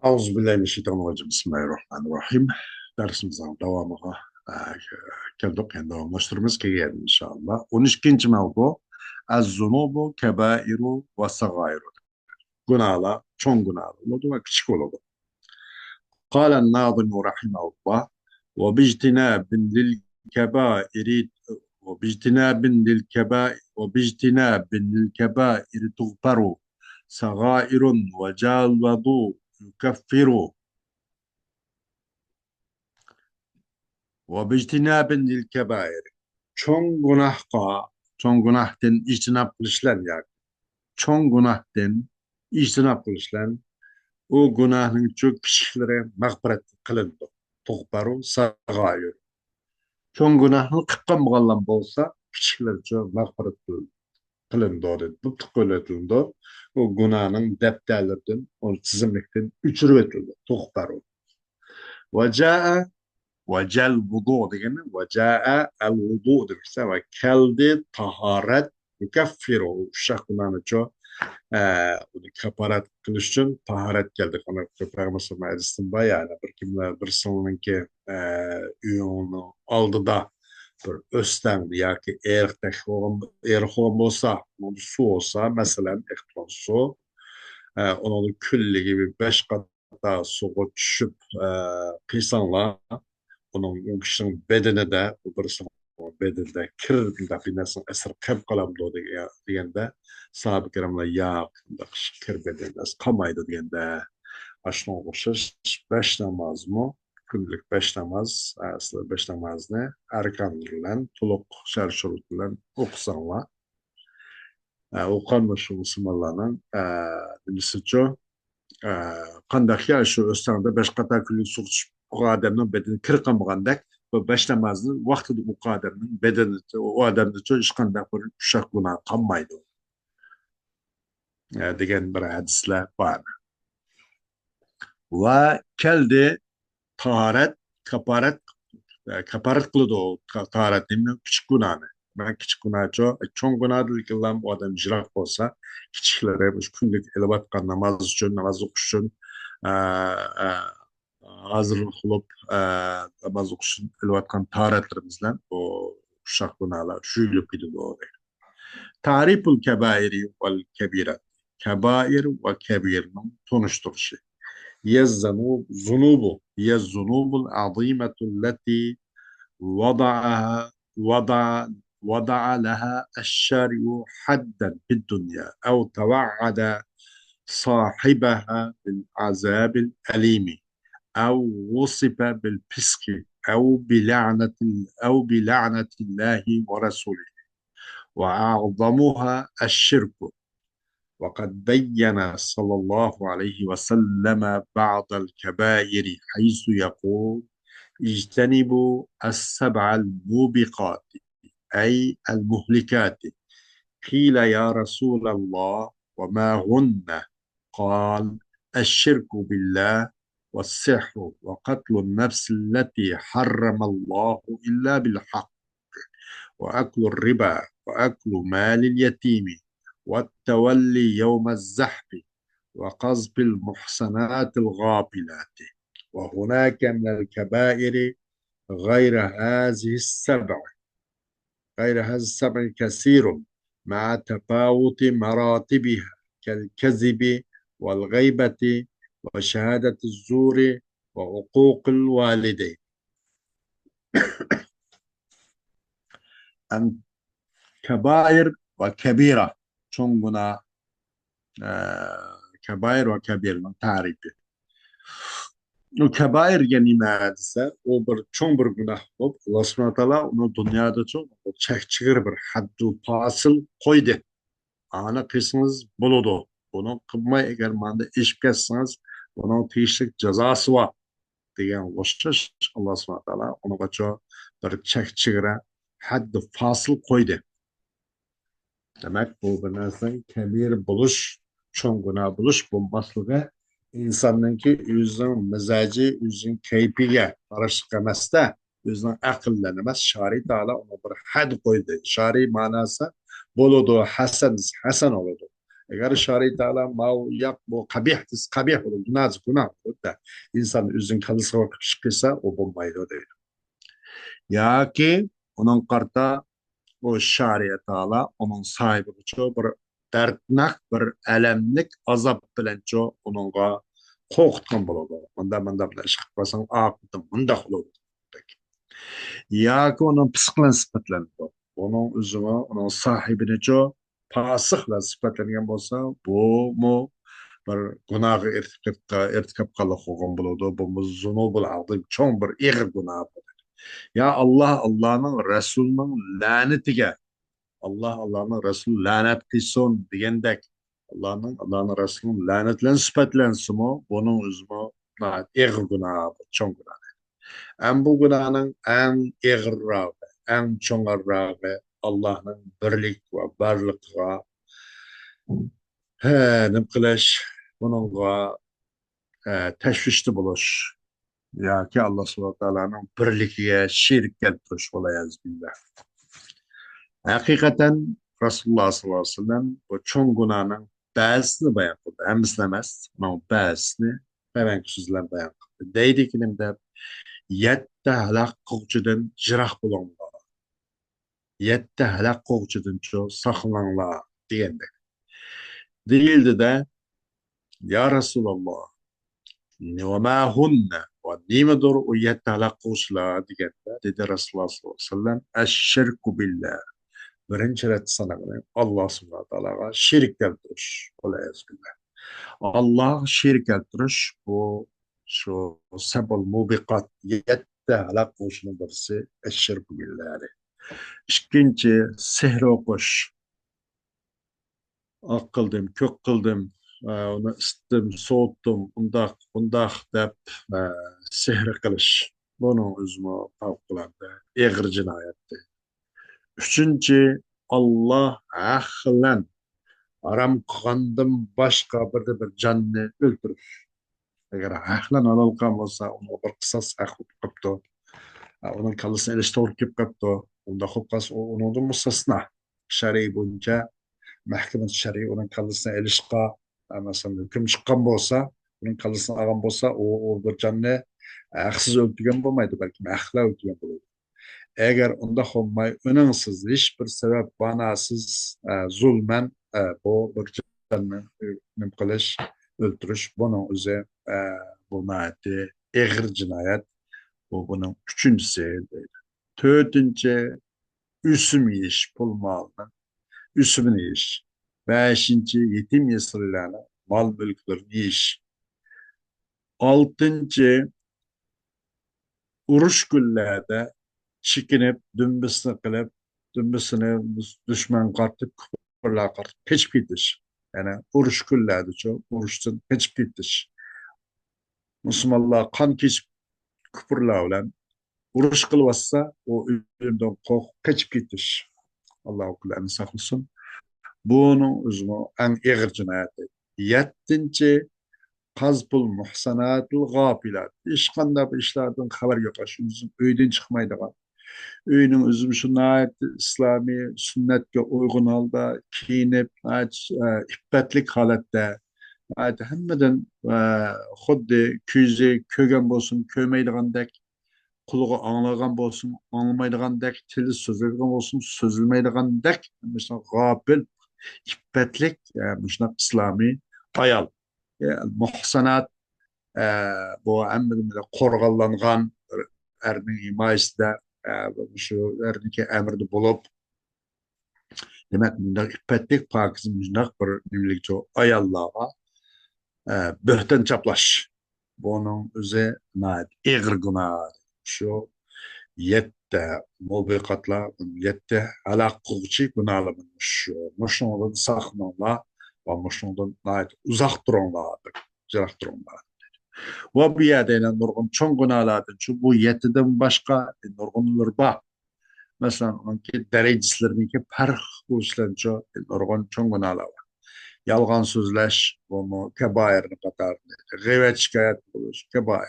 Euzubillahimineşşeytanirracim. Bismillahirrahmanirrahim. Dersimizin devamına e, keldik. Yani devamlaştırmamız kelgan inşallah. 12. mevzu Ez-zunubu kebairu ve sagairu. Günahlar, çoğun günahlar oldu ve küçük oldu. قال الناظم رحمه الله وباجتناب للكبائر وباجتناب للكبائر تغفر صغائر وجاوز يكفر وباجتناب للكبائر çoğun günahka çoğun günahtan içtinap kılışlan yani çoğun günahtan içtinap kılışlan o günahın çok kişilere mağfiret kılındı. Tuğbaru sağayır. Çoğun günahını kıkkanmagan bolsa kişiler çok mağfiret kılındı. Bu tıkıletildi. O günahın depterlerden, o çizimlikten üçürüp etildi. Tuğbaru. Ve vecel vudu degeni veca'a el vudu demişse ve keldi taharet yukaffiru şakunanı ço bunu kaparat kılış için taharet geldi kana Peygamber meclisinden yani bir kimler bir sonun ki üyonu aldı da bir östendi ya ki eğer olsa su olsa mesela ehton su onun külli gibi beş kat daha suya düşüp kıysanla onun o kişinin bedeni de o birisinin bedeninde kirinde bir nesne eser kayıp kalamdı degende sahabe kiramlar ya kir bedeninde kamaydı degende aşına okuşur beş namaz mı günlük beş namaz aslında beş namaz ne erkanlarla tuluk şerşurutla okusanlar okanmış Müslümanların birisi çoğu qandaq ya şu östanda beş kata külü su o adamın bedeni kir qamğandak ve beş namazını vaxtida o adamın bedeni o adamda çok iş qandaq bir uşaq buna qammaydı degan bir hadislar var. Ve keldi taharet kaparet kılıdı o taharet demin küçük günahını. Ben küçük günah çok, çoğun günah değil ki lan bu adam jirak olsa küçüklere bu günlük elevat kan namaz için, namaz okuş için hazırlık olup namaz okuş için elevat kan taharetlerimizle o uşak günahlar şuyulup gidiyor doğru. Tariful kebairi vel kebirat. Kebair ve kebirinin tanıştırışı. Zunubu. Zunubul azimatu allati وضعها وضع وضع لها الشارع حدا في الدنيا أو توعد صاحبها بالعذاب الأليم أو وصف بالفسق أو بلعنة الله ورسوله وأعظمها الشرك وقد بين صلى الله عليه وسلم بعض الكبائر حيث يقول اجتنبوا السبع الموبقات أي المهلكات قيل يا رسول الله وما هن قال الشرك بالله والسحر وقتل النفس التي حرم الله إلا بالحق وأكل الربا وأكل مال اليتيم والتولي يوم الزحف وقذف المحصنات الغافلات وهناك من الكبائر غير هذه السبع غير هذا السبع كثير مع تفاوت مراتبها كالكذب والغيبة وشهادة الزور وعقوق الوالدين. الكبائر وكبيرة شنغنا كبائر وكبير من تعريفه o kebair genime hadise o bir çoğun bir günah olup Allah subhanahu wa ta'ala onu dünyada çok çekçigir bir haddu fasıl koydu. Ana kısmınız buludu. Bunu kılmaya eğer manda iş kessiniz bunun tişlik cezası var. Diyen koşuş Allah subhanahu wa ta'ala onu çok bir çekçigire haddu fasıl koydu. Demek bu bir nereden kebir buluş, çoğun günah buluş bulmaslığı insanınki yüzün mizacı, yüzün keyfiye karışık emas da, yüzün akıllan emas, şari Teala ona bir had koydu. Şari manası buludu, hasan oludu. Eğer şari Teala mav yap bu kabih olur, günah olur da insan üzün kalısı vakıf çıkırsa o bombaydı o değil. Ya ki onun karta o şariye Teala onun sahibi ço bir dertnak bir elemlik azap bilen ço onunla korkutkan buladı. Manda bilen çıkıp basan akıtım mında olur. Ya ki onun psiklen sıfatlandı. Onun üzümü, onun sahibini ço pasıkla sıfatlangan bolsa, bu mu bir günahı irtikap kala kogan buludu. Bu mu zunubul azim, çoğun bir igir günah. Ya Allah'ın Resulünün lanetiga, Allah'ın Resulü lanet kılsın diyendek, Allah'ın Resulünün lanetlen sıfatlansın mı, bunun üzümü, igir günah, çoğun günah. Bu günahın en igirrağı, en çoğarrağı Allah'ın birlik ve barlıkla nim kılış, bununla teşvişli buluş. Ya ki Allah subhanahu teala'nın birliğe şirk keltiriş olayız billah. Hakikaten Resulullah sallallahu aleyhi ve sellem bu çoğun günahın bazısını bayan kıldı. Hemsini emez, ama bazısını hemen sözler bayan kıldı. Deydi ki de yette halak kılçıdan jirah bulanlar. Yette halak kılçıdan çok saklanlar diyende. Değildi de ya Resulallah ve ma hunne ve nimedur o yette halak kılçılar diyende dedi Resulullah sallallahu aleyhi ve sellem eşşirku billah. Birinci ret sana Allah subhanahu ta'ala şirk keltiriş. Olayız billah. Allah şirk keltiriş bu şu sebol mubiqat yette halak kılçının birisi eşşirku billah. İkinci sehr okuş. Ak kıldım, kök kıldım, onu ısıttım, soğuttum, bundak dep sehr kılış. Bunun üzümü fevkalade, eğir cinayetti. Üçüncü, Allah ahlen, aram kılgandım başka bir canını öldürür. Eğer ahlen alalkan olsa, onu bir kısas akıp kaptı. Onun kallısını eleştirip kaptı. Onda hukkas onun da mustasna. Şer'i boyunca mahkeme şer'i onun kallısına ilişka mesela hüküm çıkan bolsa onun kallısına alan bolsa o bir canlı haksız öldürgen bolmaydı belki mahla öldürgen boluydu. Eğer onda olmay önünsüz hiçbir sebep banasız zulmen bu bir canlı kılış öldürüş bunun üzerine bu madde ağır cinayet bu bunun üçüncüsü. Dördüncü üsüm iş pulmalının üsümünü iş. Beşinci yetim yasırlarına mal mülklerini iş. Altıncı uruş güllerde çikinip dümbüsünü kılıp dümbüsünü düşman kartıp küfürler kartıp keçip gidiş. Yani uruş güllerde çok uruştun keçip gidiş. Müslümanlar kan keçip küfürler olan uruş kılvassa o ölümden kork keçip gidiş. Allah kullarını saklasın. Bunun üzümü en ağır cinayeti. Yettinci Kazbul muhsanatul gafilat. İşkanda bir işlerden haber yok. Şu bizim öyden çıkmaydı. Öyünün üzüm şu nait İslami sünnetke uygun halda kiyinip iffetlik halette hemmeden xuddi küyüze kögen bolsun, köymeydigandek kuluğu anlagan bolsun, anlamaydigandek tili sözülgen bolsun, sözülmeydigandek mesela gafil iffetlik mesela İslami ayal. Muhsanat bu emrimde korgallangan erning himayesinde şu erniki emrde bulup demek bunda iffetlik pakizm müjnak bir nimlikçi ayallığa böhten çaplaş. Bunun üzerine ağır günah şu yette mubiqatla yette alaq qılçı günahlı şu muşnundan sakınanla ve muşnundan uzak duranlar, uzak duranlar. Ve bir yerde nurgun çoğun günahlardan şu bu yetiden başka nurgunlar var. Mesela onki dereceslerindeki fark uçlanca nurgun çoğun günahlar var. Yalgan sözleş, bunu kebairni katarında. Gıybet şikayet buluş, kebair.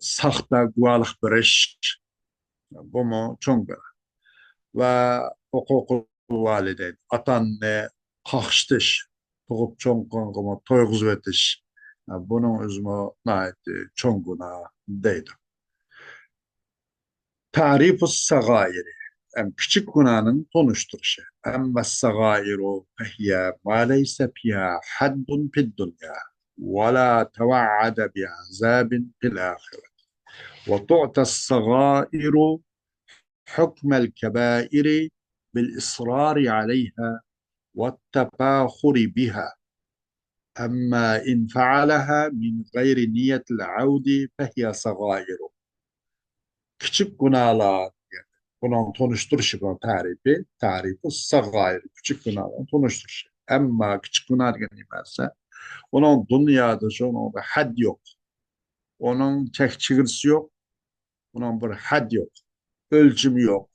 Sahta guvalık biriş, bunu çoğun günah. Ve hukukul valideyn, ata-anne kakştış, togup çoňkanyňa toýguzyp etiş. Bunuň özüme näçe çoň günah deydi. Tarifus sagairi. Küçük günahın tonuşturuşu. Emme sagairu fehiye ma leyse fiha haddun fid dunya ve la tevaada bi azabin fil ahiret. Ve tu'ta sagairu hukmel kebairi bil israri aleyha ve tefahuri biha. Amma in faalaha min gayri niyetil avdi fehiye sagairu. Küçük günahlar, bunun tonuşturuşu bu tarifi sagair, küçük günahların tonuşturuşu. Ama küçük günah gelmezse, onun dünyada onun bir had yok. Onun tek çığırısı yok. Onun bir had yok. Ölçümü yok.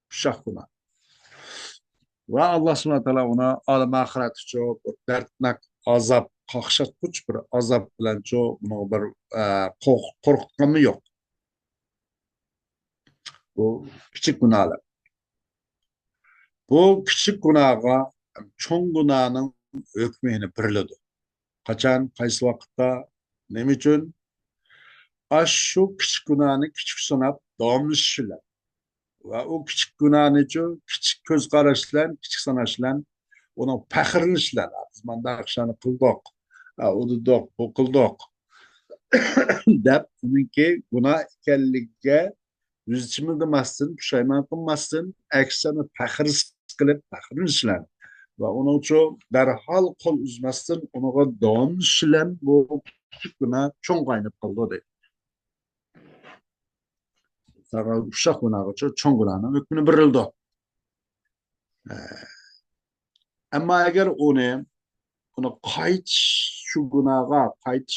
Şah günah. Ve Allah subhanahu teala ona alem ahiret çok dertnak azap, kakşak güç bir azap bilen çok bir korkutkanı yok. Bu küçük günahlar. Bu küçük günaha çoğun günahının hükmüne birildi. Kaçan, kaysı vakitte, ne için? Şu küçük günahını küçük sanıp devamlı işler. Ve o küçük günahını için küçük göz karışlan, küçük sanışlan, onun pahırını işler. Azmanda akşanı kıldık, o da dok, bu kıldık. Dep, onunki günah ikelliğe yüz içimi kılmazsın, pişayman kılmazsın, eksanı pahır sıkılıp pahırını işler. Ve onun için derhal kol uzmasın, ona devam işlem bu küçük günah çoğun kaynıp kaldı değil. Sonra uşak günahı için çoğun günahının hükmünü birildi. Ama eğer onu kayıt şu günaha kayıt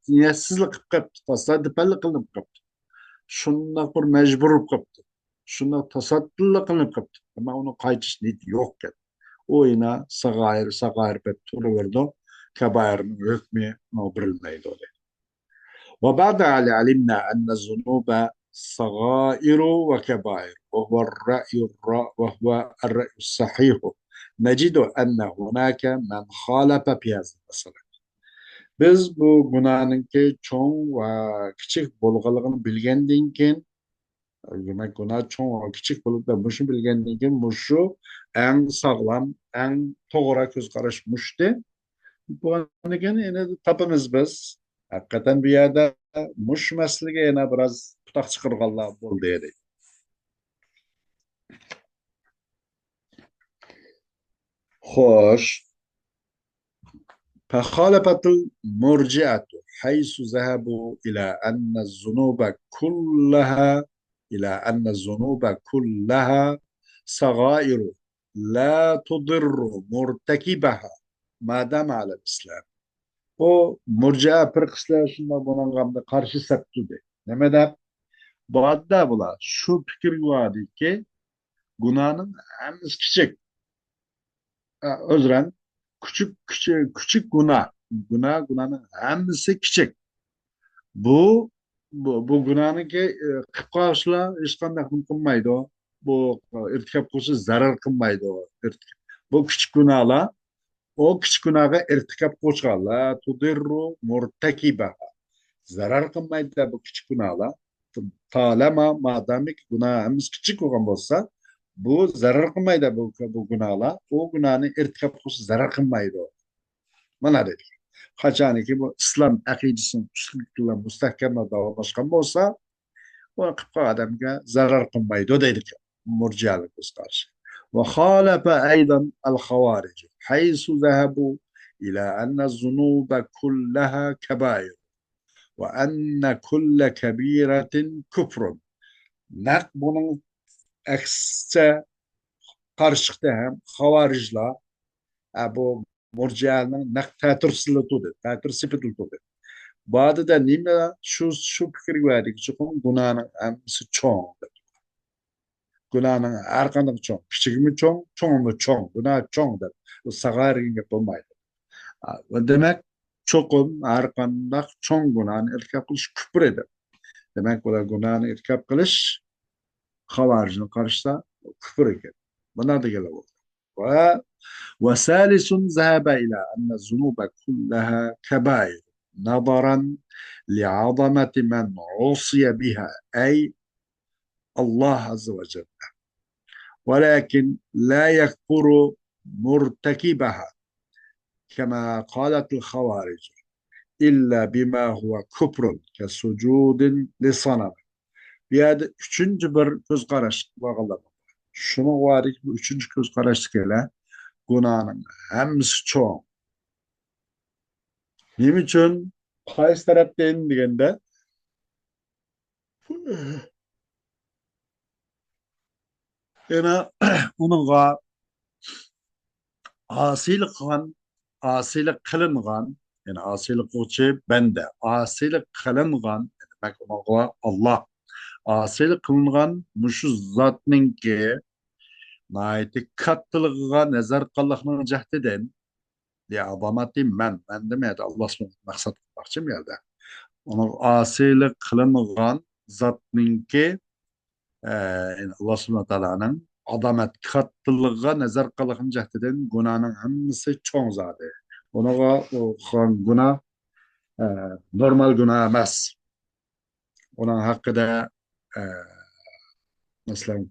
niyetsizlik kaptı, tasadüfellik kılıp kaptı. Şundan bir mecbur kaptı. Şundan tasaddüllik kılıp kaptı. Ama onu kayıt niyeti yokken. O yine sagair pek turu verdi. Kebair'in hükmü birilmeydi. وبعد علمنا أن الذنوب صغائر وكبائر وهو الرأي الصحيح نجد أن هناك من خالف في هذا المسألة. Biz bu günahınki çoğun ve küçük bolğalıgını bilgenden keyin, demek günah çoğun ve küçük bolup da muşu bilgenden keyin muşu en sağlam, en toğra göz karışmıştı. Bu anıgen yine tapımız biz. Hakikaten bir yerde muş mesleğe yine biraz tutak çıkırganlar bol deydi. Hoş. فخالفت المرجئة حيث ذهبوا إلى أن الذنوب كلها صغائر لا تضر مرتكبها ما دام على الإسلام. O murciye pırkıslar şunda buna karşı septüdü. Nemede bu adda bula şu fikir vardı ki günahın en küçük özren küçük günahın hemisi küçük. Bu günahın ki kıpkağışla hiç kandak kılmaydı o. Bu irtikap kursu zarar kılmaydı o. Bu küçük günahla o küçük günaha irtikap koşarlar. Tudirru murtekibe. Zarar kılmaydı da bu küçük günahla. Talama madem ki günahımız küçük olan olsa bu zarar kılmaydı bu günahla. O günahını irtikap koşu zarar kılmaydı o. Bana dedi. Haçani ki bu İslam akidesinin üstünlükle müstahkemle davranışkan olsa o kıpka adamga zarar kılmaydı o dedik. Murciyalık karşı. وخالف أيضا الخوارج حيث ذهبوا إلى أن الذنوب كلها كبائر وأن كل كبيرة كفر. Nak bunun aksine karşıtı hem havaricla bu murciyanın nak tatır sıfırlı tutu. Bazı da nime şu fikir verdik ki günahın hemsi çoğun. Günahın arkanın çoğun. Küçük mü çoğun, çoğun mu çoğun. Günah çoğundur. Bu sağarın yapılmaydı. Demek çoğun arkanında çoğun günahını irkap kılış küfür eder. Demek bu da günahını irkap kılış havaricinin karşısında küfür eder. Buna da gele oldu. Ve وثالث ذهب إلى أن الذنوب كلها كبائر نظرا لعظمة من عصي بها أي الله عز وجل ولكن لا يكفر مرتكبها كما قالت الخوارج إلا بما هو كفر كسجود لصنم. Bir de üçüncü bir göz karış bağlı. Şunu var ki bu üçüncü göz karış gele günahın hemsi çoğun. Nim için qaysi tarafdan degende yana onunla asilik kılan, asilik kılıngan, yani asilik uçu bende, asilik kılıngan, demek onunla Allah, asilik kılıngan muşu zatının ki naiti kattılığına nazar kılığının cahdeden li azamati men demeydi Allah subhanahu maksat bakçım yerde. Onun asilik kılıngan zatının ki yani Allah subhanahu teala'nın adamet kattılığına nazar kılığın cahdeden günahının hemmisi çoğun zade. Ona günah e, normal günah emas. Onun hakkında e, mesela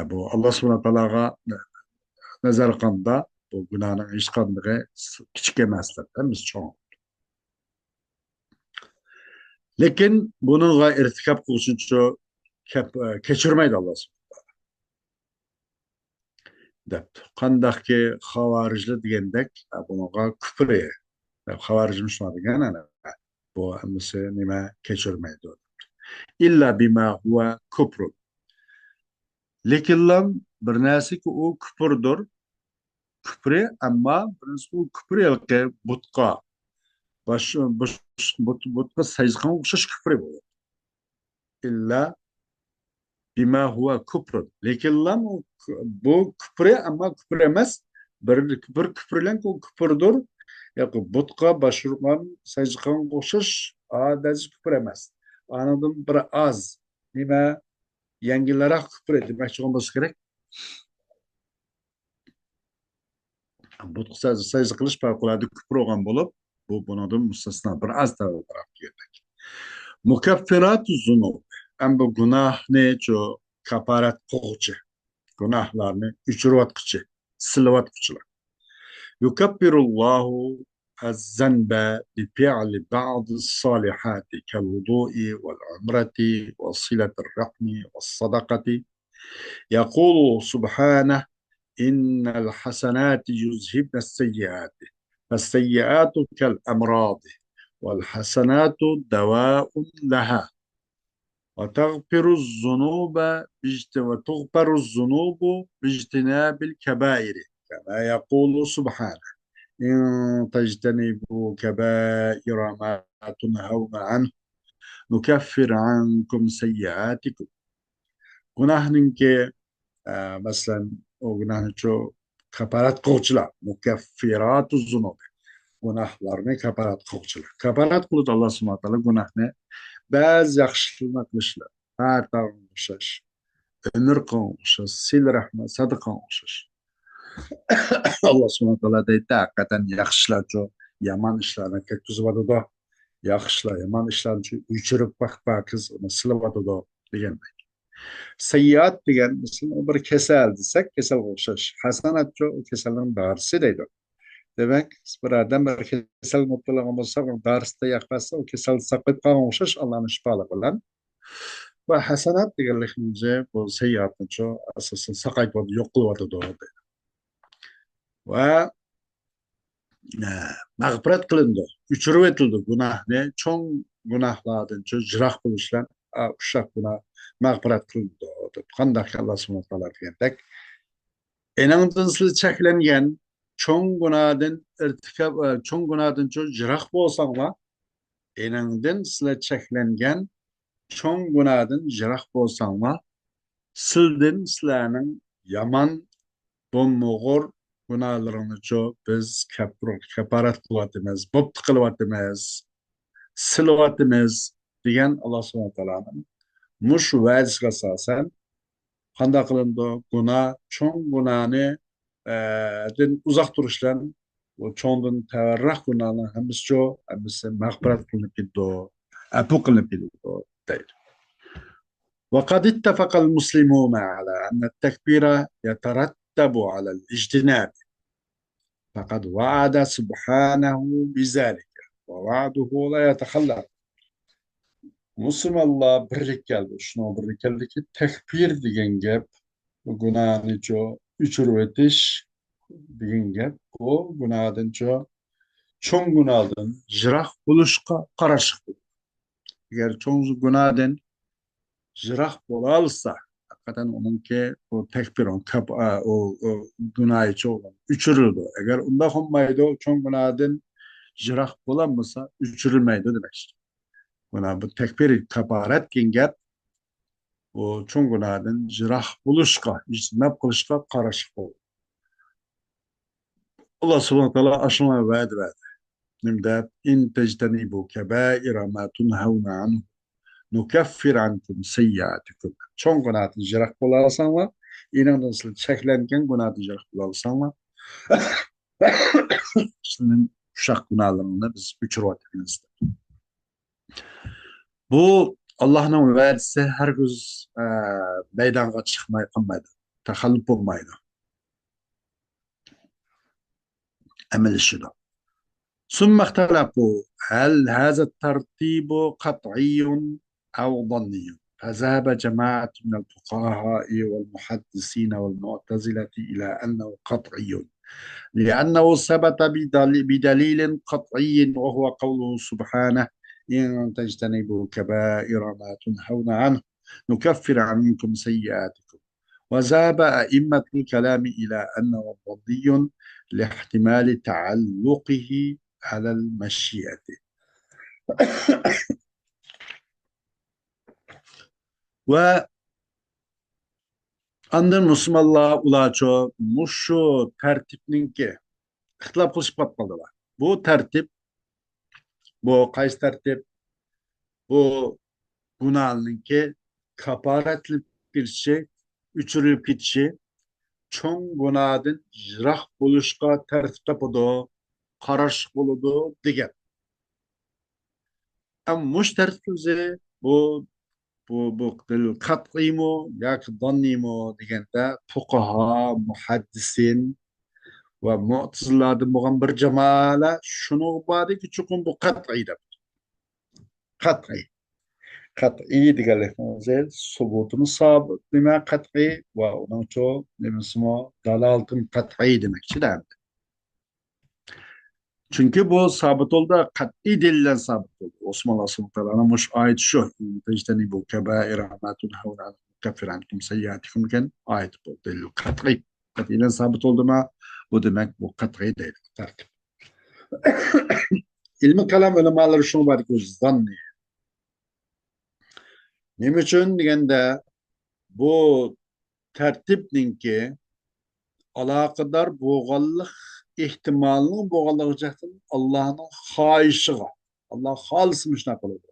bu Allah subhanahu teala'ga nazar kılında bu günahın iş kıldığı küçük emaslar. Hemmisi çoğun. Lekin bununla irtikap kılışınca keçirmeydi Allah subhanahu depti. Kandaki havarijli degandek bunaga küfür Havarijim şuna degan ana bu hammasi nima kechirmaydi. İlla bima huwa kufr. Lekin lam bir narsaki u kufrdir. Kufri amma birinchisi u kufri yalqi butqa. Butqa sayzgan o'xshash kufri bo'ladi. İlla bima huwa kufr. Lekin lam bu kufri amma kufr emas. Bir kufr bilan u kufrdir. Yoki butqa bashurgan sayzgan o'xshash adaz kufr emas. Anadan bir az nima yangilaroq kufr demoqchi bo'lsa kerak. Butqa sayz qilish favqulodda kufr bo'lgan bo'lib, bu bunadan mustasno bir az taraf keldik. Mukaffirat zunub. Am bu gunohni cho kafarat qiluvchi, gunohlarni o'chirayotguchi, silayotguchilar. يكبر الله الذنب بفعل بعض الصالحات كالوضوء والعمرة وصلة الرحم والصدقة يقول سبحانه إن الحسنات يذهبن السيئات فالسيئات كالأمراض والحسنات دواء لها وتغفر الذنوب باجتناب الكبائر كما يقول سبحانه إن تجتنبوا كبائر ما تنهون عنه نكفر عنكم سيئاتكم. Günahın ki mesela o günahın çoğu kaparat kılçılar. Mukeffiratü zunub. Günahlarını kaparat kılçılar. Kaparat kılıç Allah subhanahu wa ta'ala günahını bazı yaxşılığına kılışlar. Her tarafın okşaş. Ömür kan okşaş. Sil rahmet. Sadıkan okşaş. Allah subhanahu wa ta'ala deydi hakikaten yaxşılar çoğu yaman işlerine ketkizip da yaxşılar yaman işlerini çoğu üçürüp bak kız onu silip da degan. Sayyiat degan mesela o bir kesel desek kesel o'xshash. Hasanat o keselning darisi deydi. Demek bir adam bir kesel mutlagan bo'lsa, darisda yaqbasa o kesel saqib qolgan o'xshash Allohning shifoli bilan. Va hasanat deganlikni bu sayyiatni asosan saqayib yo'q qilyotdi. Va mag'firat qilindi, uchirib etildi gunohni, cho'ng gunohlardan jiroq bo'lishlar, ushoq gunoh mag'firat qilindi. Qanday Allah subhanahu wa ta'ala degandek, enangdan siz cheklangan cho'ng gunohdan irtikob, cho'ng gunohdan jiroq bo'lsanglar, enangdan sizlar cheklangan cho'ng gunohdan jiroq bo'lsanglar, sizdan sizlarning yomon bo'lmag'ur günahlarını biz keparat kılatımız, boptu kılatımız, silatımız diyen Allah subhanahu wa ta'ala'nın muş vaizga asasen Kanda kılındı günah, çoğun günahını din uzak duruşlan, o çoğundan teverrah günahını hemisi mağfiret kılınıp gidiyor, apu kılınıp gidiyor değil. وقد اتفق المسلمون على أن التكبير يترتب على الاجتناب فقد وعد سبحانه بذلك ووعده لا يتخلف Müslümanlar birlik geldi. Şuna birlik geldi ki tekbir degan gap bu günahını ço üçürüp etiş degan gap bu günahdan ço çoğun günahdan jirak buluşka karışık. Eğer çoğun günahdan jirak bola alsa hakikaten onunki o tekbir o günahı ço üçürüldü. Eğer onda olmaydı çoğun günahdan jirak bulamasa üçürülmeydi demek. Buna bu tekbir kabaret gap o çoğun günahdan jirah buluşka, ictinab kılışka karışık oldu. Allah subhanahu wa ta'ala aşılma vaad verdi. Nimdat in tectenibu kebaira ma tunhavna anhu nukaffir ankum seyyiatikum. Çoğun günahdan jirah bularsanlar, inanın nasıl çeklenken günahdan jirah bularsanlar, sizin uşak günahlarını biz üçürüp atırız. Bu Allah'ın vaadisi herkes meydanga çıkmayı kılmaydı. Takallüp olmaydı. Emel işi de. ثم اختلفوا هل هذا الترتيب قطعي أو ظني فذهب جماعة من الفقهاء والمحدثين والمعتزلة إلى أنه قطعي لأنه ثبت بدليل قطعي وهو قوله سبحانه إن تجتنبوا كبائر ما تنهون عنه نكفر عنكم سيئاتكم وذهب أئمة الكلام إلى أنه ظني لاحتمال تعلقه على المشيئة. Ve andın Müslümanlar ulaço muşu tertipninki ihtilaf kılıp batmadılar. Bu tertip, bu kays tertip, bu günahınki kaparetli bir şey, üçürüp gitişi, çoğun günahın jirah buluşka tertipte budu, karışık buludu, digen. Ama muş tertipimizi bu kat'i mu, yaki danni mu degende fuqaha, muhaddisin ve mu'tazillardan bo'lgan bir jamoalar shuni borki chuqur bu qat'iy deb. Qat'iy. Qat'iy deganlikni subutimiz sobit nima qat'iy va uning uchun nimasimi dalolatim qat'iy demakchi-da. Çünkü bu sabit oldu, kat'i delilen sabit oldu. Osmanlı Sultanı'na muş ayet şu. Tecteni bu kebaira ma tunhavna kafir ankum seyyiatikum iken ayet bu delil kat'i. Kat'iyle sabit oldu mu bu demek bu kat'i değil. Tertip. İlmi kelam ulemaları şunu var ki zanni. Nime için degende bu tertipninki alakadar boğallık ihtimalının boğalıcaktın Allah'ın haişiga. Allah halismiş ne kılıdır.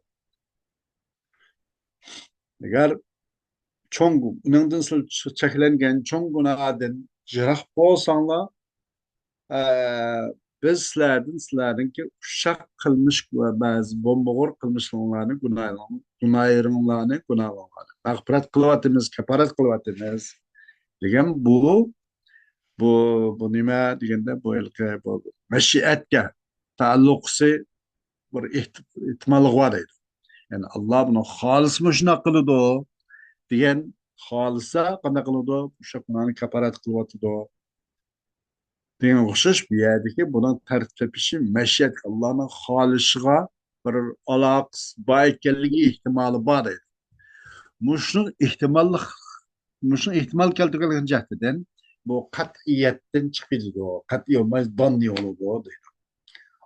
Eğer çoğun günahdan çekilengen çoğun günahdan jirah bolsanlar biz sizlerden ki uşak kılmış ve bazı bombagor kılmışlarını günahlarını mağfiret kılvatımız, keparet kılvatımız degen bu nima deganda bu meşiyetke taalluqsi bir ihtimal var deydi. Yani Allah bunu halismi shuna qiladi degan holisa qanday qiladi o'sha kunani kaparat qilyotidi degan o'xshash bu yerdagi buni tartiblapishi mashiyat Allohning xolishiga bir aloqasi bor ekanligi ehtimoli bor deydi. Mushuni ehtimol keltirgan jihatidan bu qat'iyatdan chiqadi qat'iy emas donni bo'ladi deydi.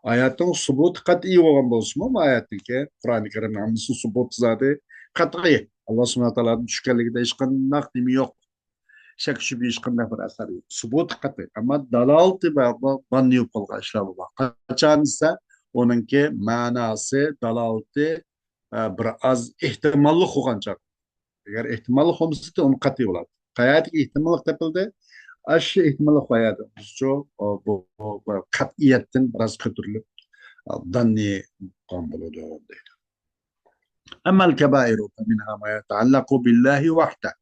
Ayatın subut kat'i olan bolsun ama ayatdaki Kur'an-ı Kerim'in hamısı subut zaten kat'i. Allah subhanahu wa ta'ala'nın düşkerliğinde hiç kandak demi yok. Şek şüphe hiç kandak bir asar yok. Subut kat'i. Ama dalaltı ve banni yok olga işler var. Kaçan ise onunki manası dalaltı bir az ihtimallı olacak. Eğer ihtimallı olmasa da onu kat'i olur. Hayati ihtimal tepildi. Aşı ihtimal koyadı. Şu bu katiyetten biraz kötürlük. Danni kan buludu. أما الكبائر فمنها ما يتعلق بالله وحده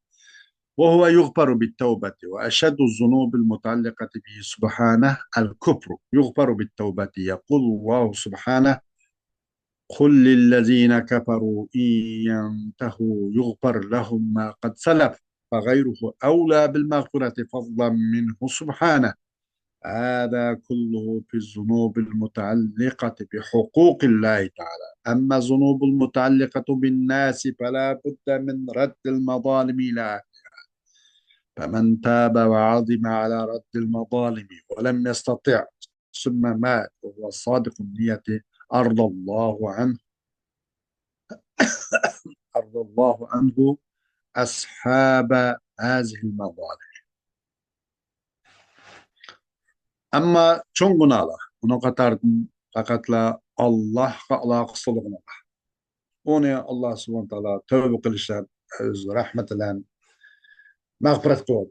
وهو يغفر بالتوبة وأشد الذنوب المتعلقة به سبحانه الكفر يغفر بالتوبة يقول الله سبحانه قل للذين كفروا إن ينتهوا يغفر لهم ما قد سلف فغيره أولى بالمغفرة فضلا منه سبحانه هذا كله في الذنوب المتعلقة بحقوق الله تعالى أما الذنوب المتعلقة بالناس فلا بد من رد المظالم إلى فمن تاب وعظم على رد المظالم ولم يستطع ثم مات وهو صادق النية أرضى الله عنه أرضى الله عنه أصحاب هذه المظالم. أما çoğun günahlar, ona katardım fakatla Allah'a alakasılığına. Onu Allah subhanahu wa ta'ala tövbe kılışlar, öz rahmetiyle mağfiret kılır.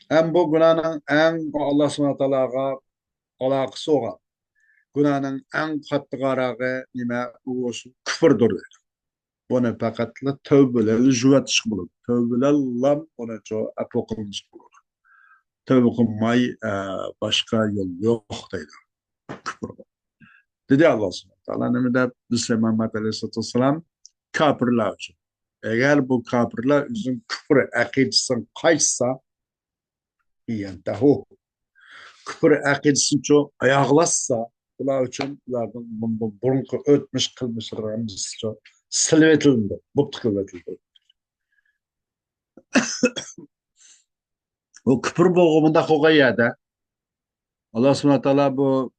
Hem bu günahın en Allah subhanahu wa ta'ala alakası olan, günahın en katı kararı nime olsun küfürdür. Bunu fakatla tövbeleri jüvetiş bulur. Tövbeler lam ona çoğu apokılmış bulur. Tövbe kılmay başka yol yok deydi. Küfür. Dedi Allah subhanahu wa ta'ala nemede bizle Muhammed Aleyhisselatü Vesselam kafirler için. Eğer bu kafirler üzüm küfür akidesini kaysa yentehu. Küfür akidesini çok ayaklaşsa bunlar için bunlardan burunku ötmüş kılmışlarımız çok silvetildi, but kılvetildi. O küfür boğumunda koyada Allah subhanahu wa ta'ala bu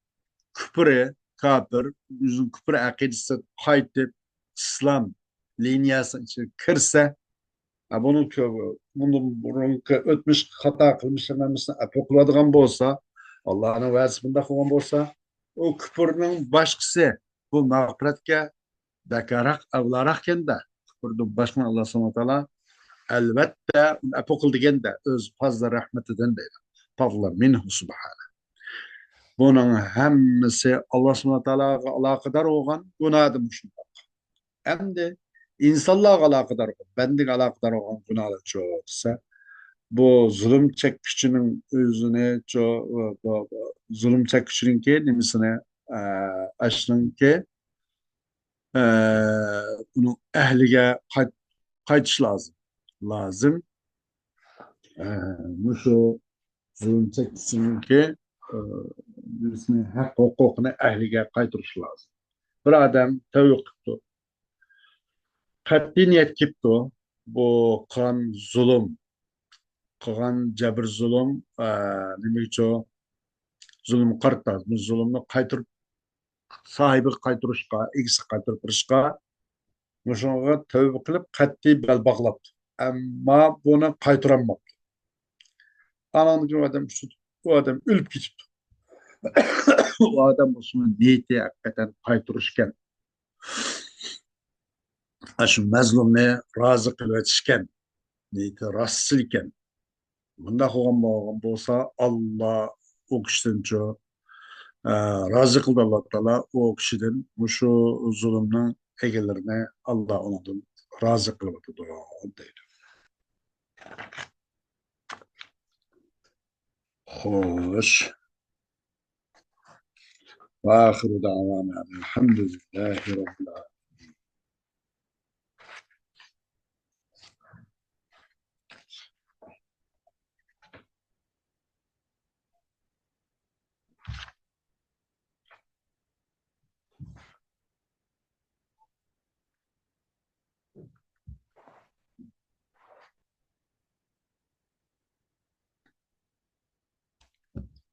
küfürü kafir, üzüm küfür akidesi kayıtıp İslam linyası için kırsa bunun ötmüş hata kılmışlarımızı apokladığın bolsa Allah'ın vazifinde kılgan bolsa o küfürün başkası bu mağfiretke dakarak avlarak kende küfürün başına Allah subhanahu wa ta'ala elbette apokul degende öz fazla rahmetinden deydi. Fadla minhu subhanahu. Bunun hemmisi Allah subhanahu wa ta'ala alakadar olan günahdır. Hem de insanlığa alakadar olan, bendik alakadar olan günahlar çoğu olsa bu zulüm çekişinin özüne çoğu zulüm çekişinin ki nimisine aşının ki bunu ehlige kayıtış lazım. Lazım. Bu şu zulüm çekişinin ki birisine hak hukukunu ehlige kayıtırış lazım. Bir adam tevhid kıptı. Katli niyet kıptı. Bu kan zulüm kılgan jabr zulüm demek ki zulüm qartar. Bu zulümni qaytırıp sahibi qaytırışqa, egisi qaytırışqa Muşoňa tövbe kılıp katli bel bağlaptı. Ama bunu qaytıranmaptı. Ananı adam bu adam ölüp gitipti. O adam olsun niyeti hakikaten qaytırışken. Aşı mazlumni razı kılvetişken. Niyeti rastsız iken. Bunda kılgan bolsa Allah o kişiden çok razı kıldı Allah Teala o kişiden bu şu zulümün egelerine Allah ondan razı kıldı deydi. Hoş. Ve ahiru davana elhamdülillahi rabbil alemin.